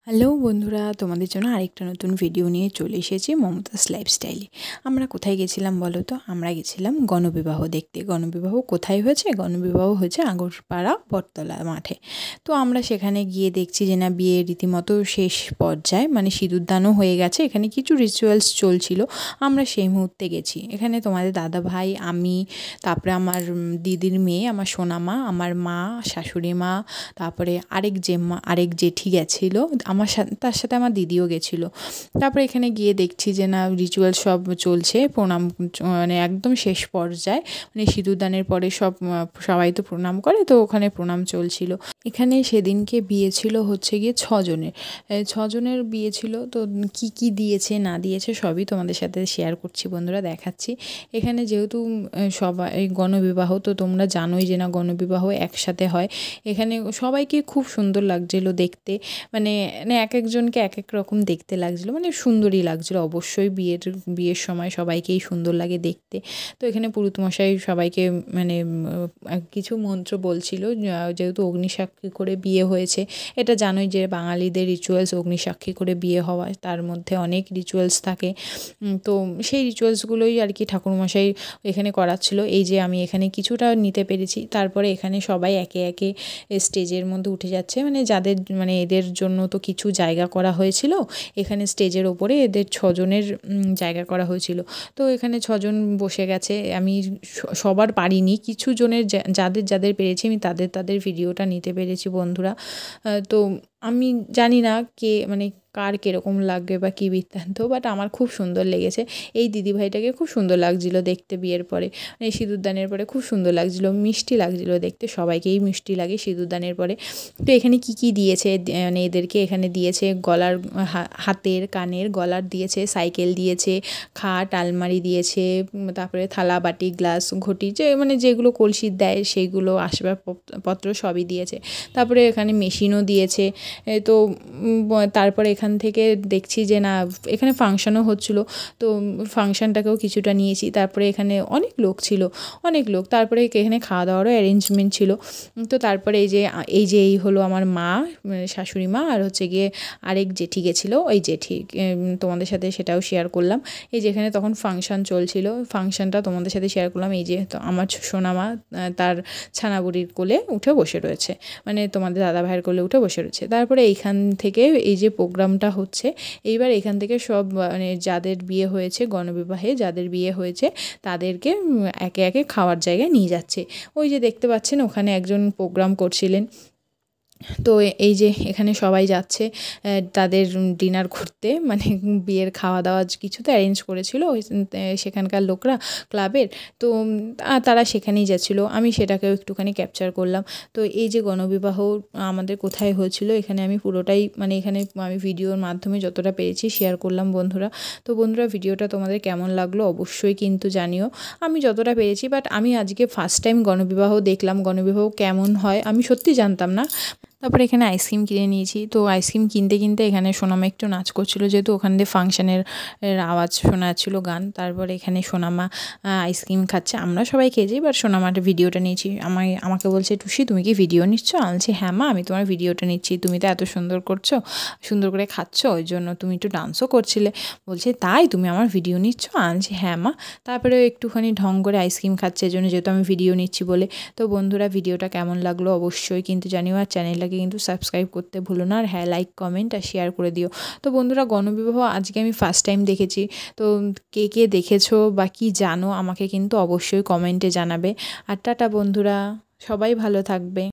Hello বন্ধুরা, তোমাদের জন্য আরেকটা নতুন ভিডিও নিয়ে চলে এসেছি মমতাজ লাইফস্টাইলে। আমরা কোথায় গেছিলাম বলো তো? আমরা গেছিলাম গণবিবাহ দেখতে। গণবিবাহ কোথায় হয়েছে? গণবিবাহ হয়েছে আগরপাড়া বটতলা মাঠে। তো আমরা সেখানে গিয়ে দেখছি যে না, বিয়ের রীতিমতো শেষ পর্যায়ে, মানে সিঁদুরদানও হয়ে গেছে। এখানে কিছু রিচুয়ালস চলছিল, আমরা সেই মুহূর্তে গেছি। এখানে তোমাদের দাদা ভাই, আমি, তারপরে আমার দিদির মেয়ে, আমার সোনামা, আমার মা, শাশুড়ি মা, তারপরে আরেক জেঠি গেছিলো, আমার সাথে, তার সাথে আমার দিদিও গেছিলো। তারপরে এখানে গিয়ে দেখছি যে না, রিচুয়াল সব চলছে, প্রণাম, মানে একদম শেষ পর্যায়ে, মানে সিঁদুরদানের পরে সবাই তো প্রণাম করে, তো ওখানে প্রণাম চলছিল। এখানে সেদিনকে বিয়ে ছিল হচ্ছে গিয়ে 6 জনের। 6 জনের বিয়ে ছিল। তো কি দিয়েছে না দিয়েছে সবই তোমাদের সাথে শেয়ার করছি বন্ধুরা, দেখাচ্ছি। এখানে যেহেতু সবাই গণবিবাহ, তো তোমরা জানোই যে না, গণবিবাহ একসাথে হয়। এখানে সবাইকে খুব সুন্দর লাগছিলো দেখতে, মানে এক একজনকে এক এক রকম দেখতে লাগছিলো, মানে সুন্দরই লাগছিলো। অবশ্যই বিয়ের সময় সবাইকেই সুন্দর লাগে দেখতে। তো এখানে পুরোহিতমশাই সবাইকে মানে কিছু মন্ত্র বলছিল, যেহেতু অগ্নিসাক্ষী করে বিয়ে হয়েছে। এটা জানোই যে বাঙালিদের রিচুয়ালস অগ্নিসাক্ষী করে বিয়ে হওয়া, তার মধ্যে অনেক রিচুয়ালস থাকে। তো সেই রিচুয়ালসগুলোই আর কি ঠাকুরমশাই এখানে করাচ্ছিল। এই যে আমি এখানে কিছুটা নিতে পেরেছি। তারপরে এখানে সবাই একে একে স্টেজের মধ্যে উঠে যাচ্ছে, মানে যাদের, মানে এদের জন্য তো কিছু জায়গা করা হয়েছিল। এখানে স্টেজের ওপরে এদের 6 জনের জায়গা করা হয়েছিল। তো এখানে 6 জন বসে গেছে। আমি সবার পারিনি, কিছু জনের যাদের পেরেছি আমি তাদের ভিডিওটা নিতে পেরেছি বন্ধুরা। তো আমি জানি না মানে কার কীরকম লাগবে বা কী বৃত্তান্ত, বাট আমার খুব সুন্দর লেগেছে। এই দিদিভাইটাকে খুব সুন্দর লাগছিলো দেখতে বিয়ের পরে, মানে সিঁদুরদানের পরে খুব সুন্দর লাগছিলো, মিষ্টি লাগছিলো দেখতে। সবাইকেই মিষ্টি লাগে সিঁদুরদানের পরে। তো এখানে কি দিয়েছে, মানে এদেরকে এখানে দিয়েছে গলার, হাতের, কানের, গলার দিয়েছে, সাইকেল দিয়েছে, খাট, আলমারি দিয়েছে, তারপরে থালা, বাটি, গ্লাস, ঘটি, মানে যেগুলো কলসির দেয় সেইগুলো, আসবাবপত্র সবই দিয়েছে। তারপরে এখানে মেশিনও দিয়েছে। তো তারপরে এখান থেকে দেখছি যে না, এখানে ফাংশনও হচ্ছিলো, তো ফাংশনটাকেও কিছুটা নিয়েছি। তারপরে এখানে অনেক লোক ছিল, অনেক লোক। তারপরে এখানে খাওয়া দাওয়ারও অ্যারেঞ্জমেন্ট ছিল। তো তারপরে এই হলো আমার মা, শাশুড়ি মা, আর হচ্ছে গিয়ে আরেক জেঠি গেছিলো, ওই জেঠি তোমাদের সাথে সেটাও শেয়ার করলাম। এই যেখানে তখন ফাংশন চলছিল, ফাংশনটা তোমাদের সাথে শেয়ার করলাম। এই যে তো আমার সোনামা তার ছানাবুড়ির কোলে উঠে বসে রয়েছে, মানে তোমাদের দাদা ভাইয়ের কোলে উঠে বসে রয়েছে। তারপরে এইখান থেকে এই যে প্রোগ্রামটা হচ্ছে, এইবার এখান থেকে সব, মানে যাদের বিয়ে হয়েছে গণবিবাহে, যাদের বিয়ে হয়েছে তাদেরকে একে একে খাওয়ার জায়গায় নিয়ে যাচ্ছে। ওই যে দেখতে পাচ্ছেন, ওখানে একজন প্রোগ্রাম করছিলেন। তো এই যে এখানে সবাই যাচ্ছে তাদের ডিনার করতে, মানে বিয়ের খাওয়া দাওয়া কিছু তো অ্যারেঞ্জ করেছিল সেখানকার লোকরা, ক্লাবের। তো তারা সেখানেই যাচ্ছিলো, আমি সেটাকেও একটুখানি ক্যাপচার করলাম। তো এই যে গণবিবাহ আমাদের কোথায় হয়েছিল, এখানে আমি পুরোটাই, মানে এখানে আমি ভিডিওর মাধ্যমে যতটা পেরেছি শেয়ার করলাম বন্ধুরা। তো বন্ধুরা, ভিডিওটা তোমাদের কেমন লাগলো অবশ্যই কিন্তু জানিও। আমি যতটা পেরেছি, বাট আমি আজকে ফার্স্ট টাইম গণবিবাহ দেখলাম। গণবিবাহ কেমন হয় আমি সত্যি জানতাম না। তারপরে এখানে আইসক্রিম কিনে নিয়েছি। তো আইসক্রিম কিনতে এখানে সোনামা একটু নাচ করছিলো, যেহেতু ওখান দিয়ে ফাংশানের আওয়াজ শোনা যাচ্ছিলো, গান। তারপরে এখানে সোনামা আইসক্রিম খাচ্ছে, আমরা সবাই খেয়েছি, বাট সোনামার ভিডিওটা নিয়েছি। আমাকে বলছে, টুসি তুমি কি ভিডিও নিচ্ছ? আমি বলছি হ্যাঁ মা, আমি তোমার ভিডিওটা নিচ্ছি, তুমি তো এত সুন্দর করছো, সুন্দর করে খাচ্ছ, ওই জন্য তুমি একটু ডান্সও করছিলে। বলছে তাই, তুমি আমার ভিডিও নিচ্ছ? আমি বলছি হ্যাঁ মা। তারপরে একটুখানি ঢং করে আইসক্রিম খাচ্ছে, এই জন্য, যেহেতু আমি ভিডিও নিচ্ছি বলে। তো বন্ধুরা, ভিডিওটা কেমন লাগলো অবশ্যই কিন্তু জানিও, আর চ্যানেলটাকে কিন্তু সাবস্ক্রাইব করতে ভুলো না, আর হ্যাঁ, লাইক, কমেন্ট আর শেয়ার করে দিও। তো বন্ধুরা, গণবিবাহ আজকে আমি ফার্স্ট টাইম দেখেছি। তো কে দেখেছো বা কি জানো আমাকে কিন্তু অবশ্যই কমেন্টে জানাবে। আর টাটা বন্ধুরা, সবাই ভালো থাকবে।